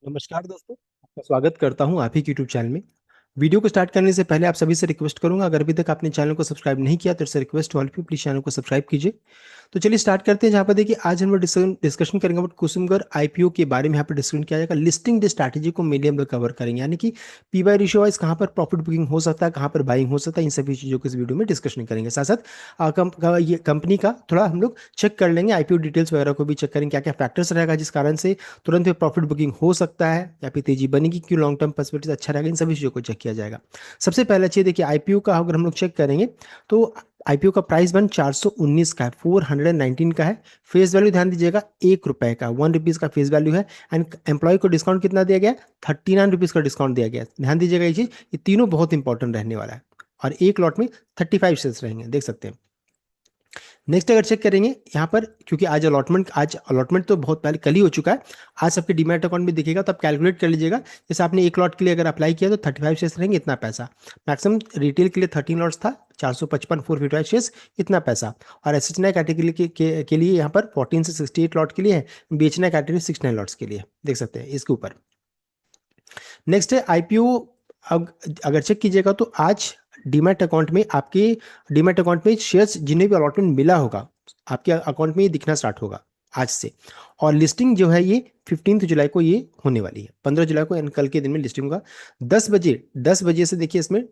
नमस्कार दोस्तों, आपका स्वागत करता हूं आप ही के यूट्यूब चैनल में। वीडियो को स्टार्ट करने से पहले आप सभी से रिक्वेस्ट करूंगा, अगर अभी तक आपने चैनल को सब्सक्राइब नहीं किया तो इससे रिक्वेस्ट ऑल प्लीज चैनल को सब्सक्राइब कीजिए। तो चलिए स्टार्ट करते हैं। जहां पर देखिए आज हम लोग डिस्कशन करेंगे अबाउट कुसुमगर आईपीओ के बारे में। यहाँ पर डिस्कशन किया जाएगा, लिस्टिंग डे स्ट्रैटेजी को मेनली हम लोग कवर करेंगे, यानी कि पी बाई रेशियो वाइज कहाँ पर प्रॉफिट बुकिंग हो सकता है, कहाँ पर बाइंग हो सकता है, इन सभी चीज़ों को इस वीडियो में डिस्कशन करेंगे। साथ साथ ये कंपनी का थोड़ा हम लोग चेक कर लेंगे, आईपीओ डिटेल्स वगैरह को भी चेक करेंगे, क्या क्या फैक्टर्स रहेगा जिस कारण से तुरंत में प्रॉफिट बुकिंग हो सकता है या फिर तेजी बनेगी, क्यों लॉन्ग टर्म पर्सपेक्टिव अच्छा रहेगा, इन सभी चीज़ों को चेक किया जाएगा। सबसे पहले चीज देखिए, आईपीओ का अगर हम लोग चेक करेंगे तो आईपीओ का प्राइस बन 419 का है, 419 का है। फेस वैल्यू ध्यान दीजिएगा, ₹1 का, ₹1 का फेस वैल्यू है। एंड एम्प्लॉय को डिस्काउंट कितना दिया गया? ₹39 का डिस्काउंट दिया गया है। ध्यान दीजिएगा ये चीज, ये तीनों बहुत इंपॉर्टेंट रहने वाला है। और एक लॉट में 35 शेयर्स रहेंगे, देख सकते हैं। नेक्स्ट अगर चेक करेंगे यहाँ पर, क्योंकि आज अलॉटमेंट तो बहुत पहले कल ही हो चुका है। आज सबके डीमैट अकाउंट में दिखेगा, तो आप कैलकुलेट कर लीजिएगा। जैसे आपने एक लॉट के लिए अगर अप्लाई किया तो 35 शेयर्स रहेंगे, इतना पैसा। मैक्सिमम रिटेल के लिए 13 लॉट्स था, 455 455 शेयर्स, इतना पैसा। और एसएचएनआई कैटेगरी के लिए यहाँ पर 14 से 68 लॉट के लिए है। बीएचएनआई कैटेगरी 69 लॉट्स के लिए, देख सकते हैं इसके ऊपर। नेक्स्ट है आईपीओ। अगर चेक कीजिएगा तो आज डीमैट अकाउंट में आपके डीमैट अकाउंट में शेयर्स जिन्हें भी अलॉटमेंट मिला होगा आपके अकाउंट में ये दिखना स्टार्ट होगा आज से। और लिस्टिंग जो है ये 15 जुलाई को ये होने वाली है, 15 जुलाई को यानी कल के दिन में लिस्टिंग होगा। 10 बजे से देखिए इसमें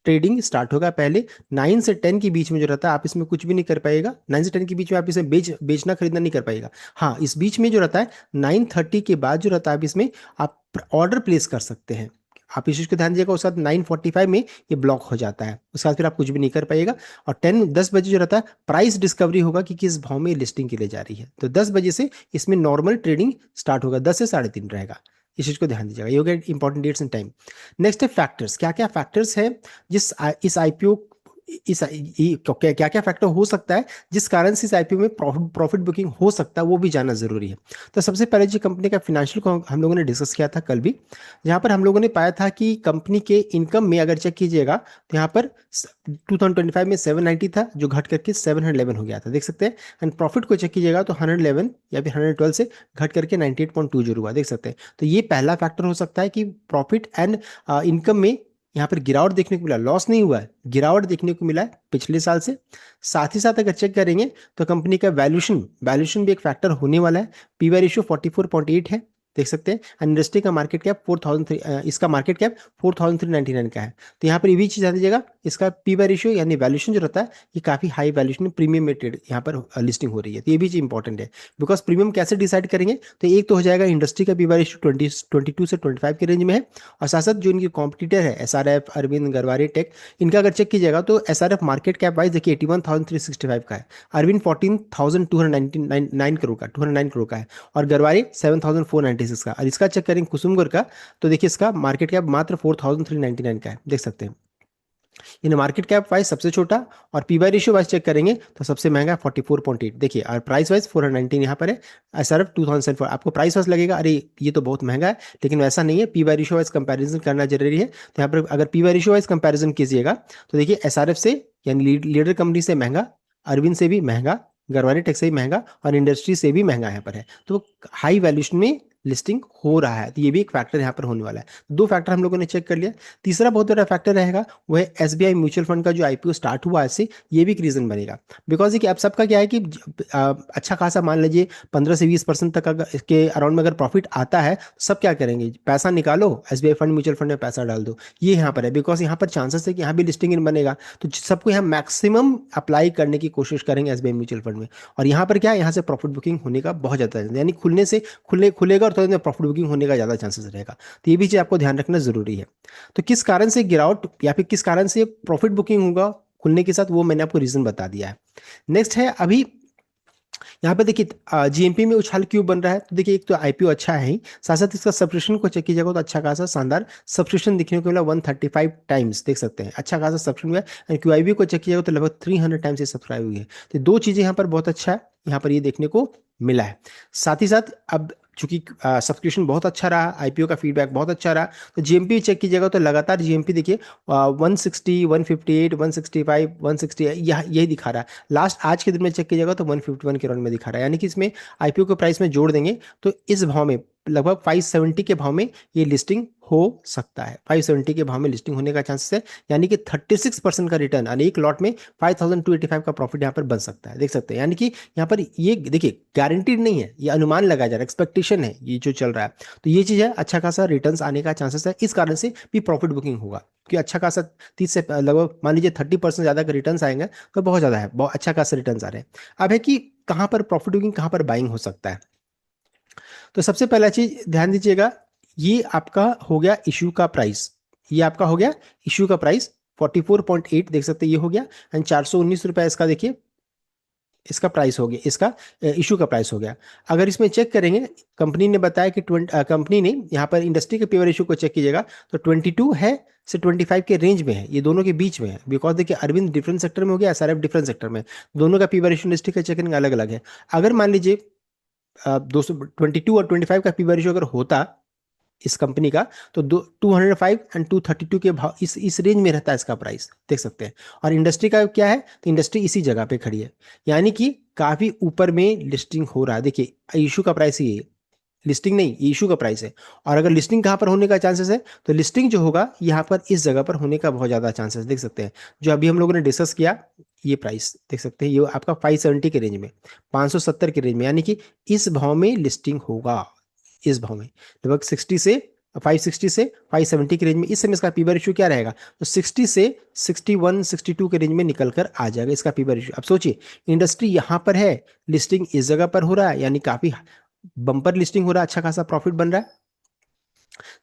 ट्रेडिंग स्टार्ट होगा। पहले 9 से 10 के बीच में जो रहता है आप इसमें कुछ भी नहीं कर पाएगा। 9 से 10 के बीच में आप इसमें बेचना खरीदना नहीं कर पाएगा। हाँ, इस बीच में जो रहता है 9:30 के बाद जो रहता है आप इसमें आप ऑर्डर प्लेस कर सकते हैं। आप इस चीज को ध्यान दीजिएगा। उसके बाद 9:45 में ये ब्लॉक हो जाता है, उसके बाद फिर आप कुछ भी नहीं कर पाएगा। और 10 बजे जो रहता है प्राइस डिस्कवरी होगा कि किस भाव में लिस्टिंग के लिए जा रही है। तो 10 बजे से इसमें नॉर्मल ट्रेडिंग स्टार्ट होगा, 10 से 3:30 रहेगा। इस चीज को ध्यान दीजिएगा, ये हो गया important dates and time. Next है फैक्टर्स, क्या क्या फैक्टर्स है इस आईपीओ, क्या क्या फैक्टर हो सकता है जिस कारण से इस आईपीओ में प्रॉफिट बुकिंग हो सकता है, वो भी जानना जरूरी है। तो सबसे पहले जो कंपनी का फिनेंशियल को हम लोगों ने डिस्कस किया था कल भी, जहां पर हम लोगों ने पाया था कि कंपनी के इनकम में अगर चेक कीजिएगा तो यहाँ पर 2025 में 790 था, जो घट करके 711 हो गया था, देख सकते हैं। एंड प्रॉफिट को चेक कीजिएगा तो 111 या फिर 112 से घट करके 98.20 हुआ, देख सकते हैं। तो ये पहला फैक्टर हो सकता है कि प्रॉफिट एंड इनकम में यहाँ पर गिरावट देखने को मिला, लॉस नहीं हुआ है, गिरावट देखने को मिला है पिछले साल से। साथ ही साथ अगर चेक करेंगे तो कंपनी का वैल्यूएशन भी एक फैक्टर होने वाला है। पीवाई रेशियो 44.8 है, देख सकते हैं। इंडस्ट्री का मार्केट कैप 4000, इसका मार्केट कैप 4399 का है। तो यहाँ पर ये भी चीज ध्यान दीजिएगा, इसका पी बाई रेशियो यानी वैल्यूएशन जो रहता है ये काफी हाई वैल्यूएशन प्रीमियम में ट्रेड यहाँ पर लिस्टिंग हो रही है। तो ये भी चीज इंपॉर्टेंट है, बिकॉज प्रीमियम कैसे डिसाइड करेंगे? तो एक तो हो जाएगा इंडस्ट्री का पी बाई रेशियो 22 से 25 के रेंज में है। और साथ साथ जो इनके कॉम्पिटिटर है एसआरएफ, अरविंद, गरवारे टेक, इनका अगर चेक कीजिएगा तो एसआरएफ मार्केट कैप वाइज देखिए 81,365 का है, अरविंद 14,299 करोड़ का, 209 करोड़ का है, और गरवारे 7,496 का। और इसका चेक करेंगे कुसुमगर का, तो देखिए इसका मार्केट कैप मात्र 4,399 का है, देख सकते हैं। इन मार्केट कैप वाइज सबसे छोटा, और P by ratio wise check करेंगे तो सबसे महंगा 44.8, देखिए। और प्राइस वाइज 419 यहाँ पर है, एसआरएफ 2004। आपको प्राइस वाइज लगेगा अरे ये तो बहुत महंगा है, लेकिन वैसा नहीं है। P by ratio wise comparison करना जरूरी है। तो यहाँ पर अगर P by ratio wise comparison कीजिएगा तो देखिए एसआरएफ से यानी लीडर कंपनी से महंगा, अरविंद से भी महंगा, गरवारे टेक से भी महंगा, और इंडस्ट्री से भी महंगा यहाँ पर है। तो हाई वैल्यूएशन में लिस्टिंग हो रहा है, तो ये भी एक फैक्टर यहाँ पर होने वाला है। दो फैक्टर हम लोगों ने चेक कर लिया। तीसरा बहुत बड़ा फैक्टर रहेगा वो है एसबीआई म्यूचुअल फंड का जो आईपीओ स्टार्ट हुआ ऐसे, ये भी एक रीजन बनेगा। बिकॉज देखिए अब सबका क्या है कि अच्छा खासा मान लीजिए 15 से 20% तक अगर इसके अराउंड में अगर प्रॉफिट आता है तो सब क्या करेंगे, पैसा निकालो एसबीआई फंड म्यूचुअल फंड में पैसा डाल दो। ये यहाँ पर है, बिकॉज यहाँ पर चांसेस है कि यहाँ भी लिस्टिंग इन बनेगा, तो सबको यहाँ मैक्सिमम अप्लाई करने की कोशिश करेंगे एसबीआई म्यूचुअल फंड में। और यहाँ पर क्या है, यहाँ से प्रॉफिट बुकिंग होने का बहुत ज्यादा है, यानी खुलेगा और तो प्रॉफिट बुकिंग होने का ज्यादा चांसेस रहेगा। तो ये भी चीज आपको ध्यान रखना जरूरी है। तो किस कारण से गिरावट या फिर किस कारण से प्रॉफिट बुकिंग होगा खुलने के साथ, वो मैंने आपको रीजन बता दिया है। नेक्स्ट है अभी यहाँ पे देखिए जीएमपी में उछाल क्यों बन रहा है? तो देखिए एक तो आईपीओ अच्छा है ही, साथ साथ इसका सब्सक्रिप्शन को चेक कीजिएगा तो अच्छा खासा शानदार सब्सक्रिप्शन दिखने को मिला, 135 टाइम्स, देख सकते हैं अच्छा खासा सब्सक्रिप्शन हुआ है। एंड क्यूआईबी को चेक कीजिएगा तो लगभग 300 टाइम्स ये सब्सक्राइब हुई है। तो दो चीजें यहाँ पर बहुत अच्छा है, यहाँ पर ये देखने को मिला है। साथ ही साथ अब चूंकि सब्सक्रिप्शन बहुत अच्छा रहा, आईपीओ का फीडबैक बहुत अच्छा रहा, तो जीएमपी चेक कीजिएगा तो लगातार जीएमपी देखिए 160, 158, 165, 160 यही दिखा रहा है। लास्ट आज के दिन में चेक कीजिएगा तो 151 के राउंड में दिखा रहा है, यानी कि इसमें आईपीओ के प्राइस में जोड़ देंगे तो इस भाव में लगभग 570 के भाव में ये लिस्टिंग हो सकता है। 570 के भाव में लिस्टिंग होने का चांसेस है, यानी कि 36% का रिटर्न, यानी एक लॉट में 5285 का प्रॉफिट यहाँ पर बन सकता है। देख सकते हैं, यानी कि यहाँ पर ये देखिए गारंटीड नहीं है, ये अनुमान लगाया जा रहा है, एक्सपेक्टेशन है ये जो चल रहा है। तो ये चीज़ है, अच्छा खासा रिटर्न्स आने का चांसेस है, इस कारण से भी प्रॉफिट बुकिंग होगा, क्योंकि अच्छा खासा 30 से लगभग मान लीजिए 30% ज़्यादा का रिटर्न्स आएंगे तो बहुत ज़्यादा है, बहुत अच्छा खासा रिटर्न्स आ रहे हैं। अब है कि कहाँ पर प्रॉफिट बुकिंग, कहाँ पर बाइंग हो सकता है। तो सबसे पहला चीज ध्यान दीजिएगा, ये आपका हो गया इशू का प्राइस, ये आपका हो गया इशू का प्राइस 44.8 देख सकते हैं, ये हो गया। एंड 419 रुपया इसका देखिए, इसका प्राइस हो गया, इसका इशू का प्राइस हो गया। अगर इसमें चेक करेंगे, कंपनी ने बताया कि कंपनी ने यहाँ पर इंडस्ट्री के पीवर इशू को चेक कीजिएगा तो 22 है से 25 के रेंज में है, ये दोनों के बीच में है। बिकॉज देखिए अरविंद डिफरेंट सेक्टर में हो गया, एसआरएफ डिफरेंट सेक्टर में, दोनों का पीवर इशू इंडस्ट्री का चेक करेंगे अलग अलग है। अगर मान लीजिए 222 और 25 का पी रेशियो अगर होता इस कंपनी का, तो 205 एंड 232 के भाव, इस रेंज में रहता है इसका प्राइस, देख सकते हैं। और इंडस्ट्री का क्या है, तो इंडस्ट्री इसी जगह पे खड़ी है, यानी कि काफी ऊपर में लिस्टिंग हो रहा है। देखिए इशू का प्राइस ही है, लिस्टिंग नहीं, ये इशू का प्राइस है। और अगर लिस्टिंग कहाँ पर होने का चांसेस है, तो लिस्टिंग जो होगा यहाँ पर इस जगह पर होने का बहुत ज्यादा चांसेस, देख सकते हैं। जो अभी हम लोगों ने डिस्कस किया, ये प्राइस देख सकते हैं, ये आपका 570 के रेंज में, 570 के रेंज में, यानी कि इस भाव में लिस्टिंग होगा, इस भाव में लगभग 60 से 560 से 570 के रेंज में। इस समय इसका पीबर इशू क्या रहेगा, तो 60 से 61 62 के रेंज में निकल कर आ जाएगा इसका पीबर इशू। अब सोचिए इंडस्ट्री यहाँ पर है, लिस्टिंग इस जगह पर हो रहा है, यानी काफी बम्पर लिस्टिंग हो रहा है, अच्छा खासा प्रॉफिट बन रहा है।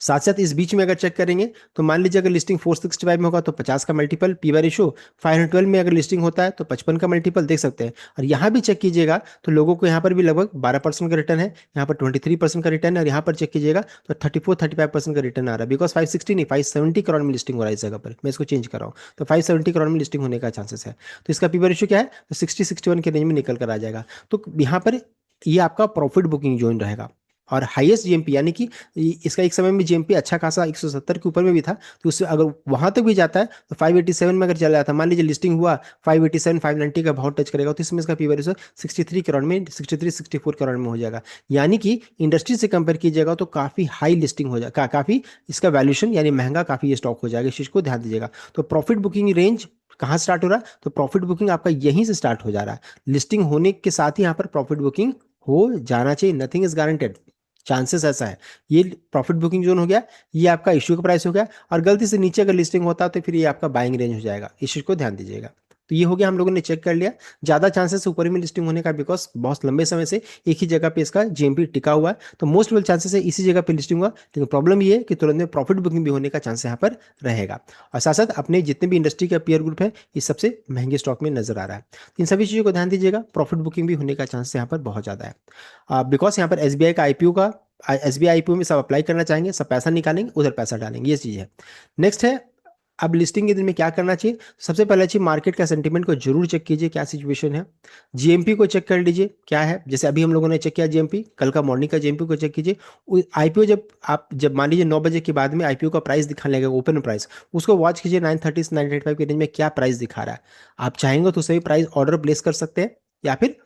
साथ साथ इस बीच में अगर चेक करेंगे, तो मान लीजिए अगर लिस्टिंग 465 में होगा तो 50 का मल्टीपल पी बाय रेशो, 512 में अगर लिस्टिंग होता है तो 55 का मल्टीपल, देख सकते हैं। और यहाँ भी चेक कीजिएगा तो लोगों को यहाँ पर भी लगभग 12% का रिटर्न है, यहाँ पर 23% का रिटर्न है, और यहाँ पर चेक कीजिएगा तो 34-35% का रिटर्न आ रहा है। बिकॉज 560 नहीं, 570 करोड़ में लिस्टिंग हो रहा है इस जगह पर, मैं इसको चेंज कर रहा हूँ, तो 570 करोड़ में लिस्टिंग होने का चांसेस है। तो इसका पी बाय रेशो क्या है, तो 60-61 के रेंज में निकल कर आ जाएगा। तो यहाँ पर ये आपका प्रॉफिट बुकिंग जोन रहेगा। और हाईएस्ट जीएमपी, यानी कि इसका एक समय में जीएमपी अच्छा खासा 170 के ऊपर में भी था, तो उससे अगर वहां तक भी जाता है तो 587 में अगर चला जाता है, मान लीजिए लिस्टिंग हुआ 587 590 का भाव टच करेगा, तो इसमें इसका पी वैल्यू 63 करोड़ में, 63-64 करोड़ में हो जाएगा। यानी कि इंडस्ट्री से कंपेयर कीजिएगा तो काफी हाई लिस्टिंग हो जाएगा, काफी इसका वैल्यूएशन यानी महंगा काफी ये स्टॉक हो जाएगा, इस चीज को ध्यान दीजिएगा। तो प्रॉफिट बुकिंग रेंज कहाँ स्टार्ट हो रहा है, तो प्रॉफिट बुकिंग आपका यहीं से स्टार्ट हो जा रहा है। लिस्टिंग होने के साथ ही यहाँ पर प्रॉफिट बुकिंग हो जाना चाहिए, नथिंग इज गारंटेड, चांसेस ऐसा है। ये प्रॉफिट बुकिंग जोन हो गया, ये आपका इश्यू का प्राइस हो गया, और गलती से नीचे अगर लिस्टिंग होता तो फिर ये आपका बाइंग रेंज हो जाएगा, इस चीज को ध्यान दीजिएगा। तो ये हो गया, हम लोगों ने चेक कर लिया, ज्यादा चांसेस ऊपर में लिस्टिंग होने का, बिकॉज बहुत लंबे समय से एक ही जगह पे इसका जीएमपी टिका हुआ है, तो मोस्ट प्रोबेबल चांसेस है इसी जगह पे लिस्टिंग हुआ। लेकिन प्रॉब्लम ये है कि तुरंत में प्रॉफिट बुकिंग भी होने का चांस यहाँ पर रहेगा। और साथ साथ अपने जितने भी इंडस्ट्री का पीयर ग्रुप है, ये सबसे महंगे स्टॉक में नजर आ रहा है। इन सभी चीजों को ध्यान दीजिएगा, प्रॉफिट बुकिंग भी होने का चांस यहाँ पर बहुत ज्यादा है। बिकॉज यहाँ पर एसबीआई का आईपीओ का, एसबीआई आईपीओ में सब अप्लाई करना चाहेंगे, सब पैसा निकालेंगे, उधर पैसा डालेंगे, ये चीज़ है। नेक्स्ट है, अब लिस्टिंग के दिन में क्या करना चाहिए। सबसे पहले चीज मार्केट का सेंटीमेंट को जरूर चेक कीजिए, क्या सिचुएशन है। जीएमपी को चेक कर लीजिए क्या है, जैसे अभी हम लोगों ने चेक किया जीएमपी, कल का मॉर्निंग का जीएमपी को चेक कीजिए। आईपीओ जब मान लीजिए 9 बजे के बाद में आईपीओ का प्राइस दिखाने लगेगा, ओपन प्राइस, उसको वॉच कीजिए 930 से 985 के रेंज में क्या प्राइस दिखा रहा है। आप चाहेंगे तो सही प्राइस ऑर्डर प्लेस कर सकते हैं, या फिर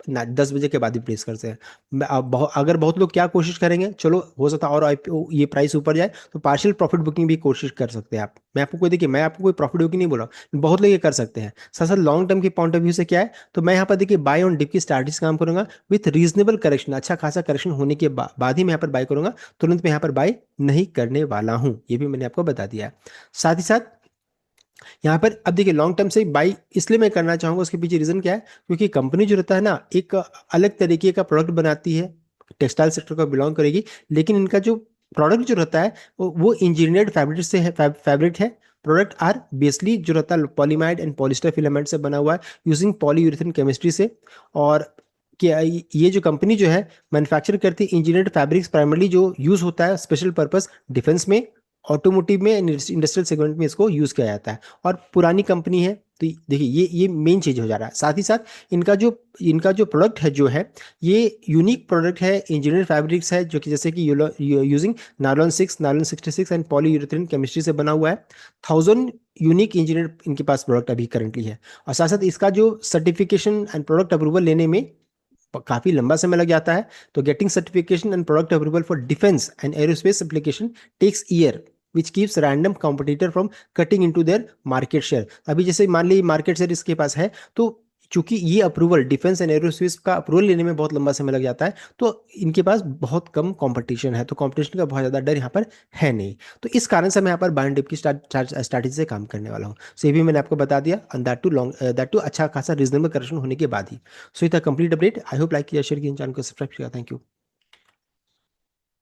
ना 10 बजे के बाद भी प्लेस करते हैं। अगर बहुत लोग क्या कोशिश करेंगे, चलो हो सकता है और आईपीओ ये प्राइस ऊपर जाए तो पार्शियल प्रॉफिट बुकिंग भी कोशिश कर सकते हैं आप। मैं आपको कोई प्रॉफिट बुकिंग नहीं बोल रहा हूँ, बहुत लोग ये कर सकते हैं। साथ साथ लॉन्ग टर्म के पॉइंट ऑफ व्यू से क्या है, तो मैं यहाँ पर देखिए बाय ऑन डिप की स्ट्रैटेजी काम करूंगा, विथ रीजनेबल करेक्शन, अच्छा खासा करेक्शन होने के बाद ही मैं यहाँ पर बाय करूंगा, तुरंत मैं यहाँ पर बाय नहीं करने वाला हूँ, ये भी मैंने आपको बता दिया है। साथ ही साथ यहाँ पर अब देखिए लॉन्ग टर्म से बाई इसलिए मैं करना चाहूंगा, उसके पीछे रीजन क्या है, क्योंकि कंपनी जो रहता है ना, एक अलग तरीके का प्रोडक्ट बनाती है, टेक्सटाइल सेक्टर को बिलोंग करेगी, लेकिन इनका जो प्रोडक्ट जो रहता है वो इंजीनियर्ड फैब्रिक से है, फैब्रिक है। प्रोडक्ट आर बेसली जो रहता है पॉलीमाइड एंड पॉलिस्टर फिलामेंट से बना हुआ है, यूजिंग पॉलीयूरेथेन केमिस्ट्री से। और क्या ये जो कंपनी जो है मैन्युफैक्चर करती है इंजीनियर्ड फैब्रिक्स, प्राइमरली जो यूज होता है स्पेशल पर्पस डिफेंस में, ऑटोमोटिव में, इंडस्ट्रियल सेगमेंट में इसको यूज किया जाता है, और पुरानी कंपनी है। तो देखिए ये मेन चीज हो जा रहा है। साथ ही साथ इनका जो प्रोडक्ट है जो है, ये यूनिक प्रोडक्ट है, इंजीनियर फैब्रिक्स है, जो कि जैसे कि using nylon 6, nylon 66 and polyurethane chemistry से बना हुआ है। 1000 यूनिक इंजीनियर इनके पास प्रोडक्ट अभी करंटली है। और साथ साथ इसका जो सर्टिफिकेशन एंड प्रोडक्ट अप्रूवल लेने में काफ़ी लंबा समय लग जाता है। तो getting certification and product approval for defence and aerospace application takes year which keeps random competitor from cutting into their market share. अभी जैसे मान ली मार्केट शेयर इसके पास है, तो चूंकि ये अप्रूवल डिफेंस एंड एरोस्पेस का अप्रूवल लेने में बहुत लंबा समय लग जाता है, तो इनके पास बहुत कम कंपटीशन है, तो कंपटीशन का बहुत ज़्यादा डर यहाँ पर है नहीं। तो इस कारण से मैं यहाँ पर बाय एंड डिप की स्ट्रैटेजी से काम करने वाला हूँ। सो ये भी मैंने आपको बता दिया, एंड दैट टू अच्छा खासा रीजनेबल करेक्शन होने के बाद ही। सो इतना complete update. I hope like किया, शेयर किया, चैनल को सब्सक्राइब किया। Thank you.